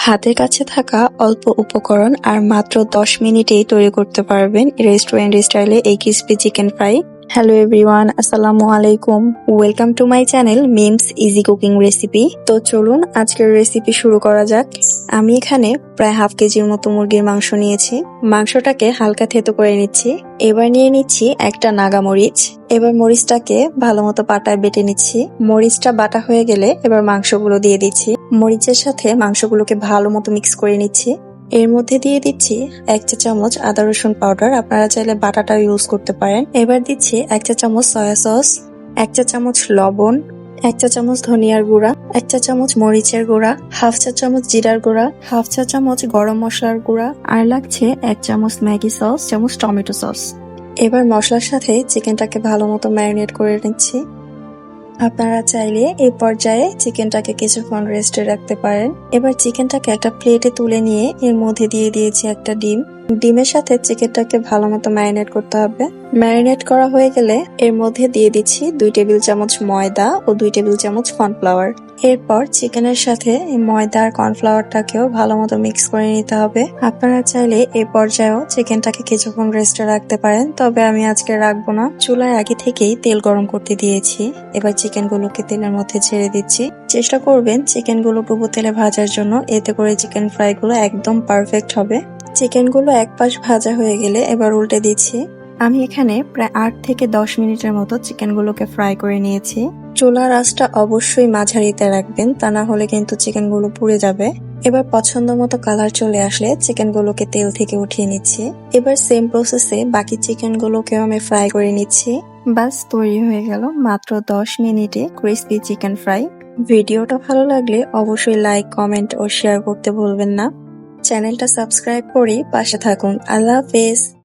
হাতের কাছে থাকা অল্প উপকরণ আর মাত্র 10 মিনিটেই তৈরি করতে পারবেন রেস্টুরেন্ট স্টাইলে এই crispy chicken fry. Hello everyone, আসসালামু আলাইকুম। Welcome to my channel memes easy cooking recipe. তো চলুন আজকের রেসিপি শুরু করা যাক। আমি এখানে প্রায় হাফ কেজির মতো মুরগির মাংস নিয়েছি। মাংসটাকে হালকা থেতো করে নিচ্ছি। এবার নিয়ে নিচ্ছি একটা নাগা মরিচ। এবার মরিচটাকে ভালো মতো পাটায় বেটে নিচ্ছি। মরিচটা বাটা হয়ে গেলে এবার মাংসগুলো দিয়ে দিচ্ছি। মরিচের সাথে মাংসগুলোকে ভালো মতো মিক্স করে নিচ্ছি। এর মধ্যে দিয়ে দিচ্ছি 1 চা চামচ আদা রসুন পাউডার, আপনারা চাইলে বাটাটা ইউজ করতে পারেন। এবার দিচ্ছি 1 চা চামচ সয়া সস, 1 চা চামচ লবণ, 1 চা চামচ ধনিয়ার গুঁড়া, 1 চা চামচ মরিচের গুঁড়া, হাফ চা চামচ জিরার গুঁড়া, হাফ চা চামচ গরম মশলার গুঁড়া, আর লাগছে 1 চামচ ম্যাগি সস, চামচ টমেটো সস। এবার মশলার সাথে চিকেনটাকে ভালো মতো ম্যারিনেট করে নিচ্ছি। আপনারা চাইলে এই পর্যায়ে চিকেনটাকে কিছুক্ষণ রেস্টে রাখতে পারেন। এবার চিকেনটাকে একটা প্লেটে তুলে নিয়ে এর মধ্যে দিয়ে দিয়েছি একটা ডিম। ডিমের সাথে চিকেনটাকে ভালো মতো ম্যারিনেট করতে হবে। ম্যারিনেট করা হয়ে গেলে এর মধ্যে দিয়ে দিচ্ছি 2 টেবিল চামচ ময়দা ও 2 টেবিল চামচ কর্নফ্লাওয়ার। এরপর চিকেনের সাথে এই ময়দা আর কর্নফ্লাওয়ারটাকেও ভালো মতো মিক্স করে নিতে হবে। আপনারা চাইলে এই পর্যায়েও চিকেনটাকে কিছুক্ষণ রেস্টে রাখতে পারেন, তবে আমি আজকে রাখবো না। চুলার আগে থেকেই তেল গরম করতে দিয়েছি। এবার চিকেনগুলোকে তেলের মধ্যে ছেড়ে দিচ্ছি। চেষ্টা করবেন চিকেনগুলো ডুবো তেলে ভাজার জন্য, এতে করে চিকেন ফ্রাইগুলো একদম পারফেক্ট হবে। চিকেনগুলো এক পাশ ভাজা হয়ে গেলে এবার উল্টে দিচ্ছি। আমি এখানে প্রায় 8 থেকে 10 মিনিটের মতো চিকেনগুলোকে ফ্রাই করে নিয়েছি। চুলার আঁচটা অবশ্যই মাঝারিতে রাখবেন, তা না হলে কিন্তু চিকেনগুলো পুড়ে যাবে। এবার পছন্দ মতো কালার চলে আসলে চিকেনগুলোকে তেল থেকে উঠিয়ে নিচ্ছি। এবার সেম প্রসেসে বাকি চিকেনগুলোকেও আমি ফ্রাই করে নিচ্ছি। বাস তৈরি হয়ে গেল মাত্র 10 মিনিটে ক্রিসপি চিকেন ফ্রাই। ভিডিওটা ভালো লাগলে অবশ্যই লাইক, কমেন্ট ও শেয়ার করতে ভুলবেন না। চ্যানেলটা সাবস্ক্রাইব করে পাশে থাকুন। আল্লাহ হাফেজ।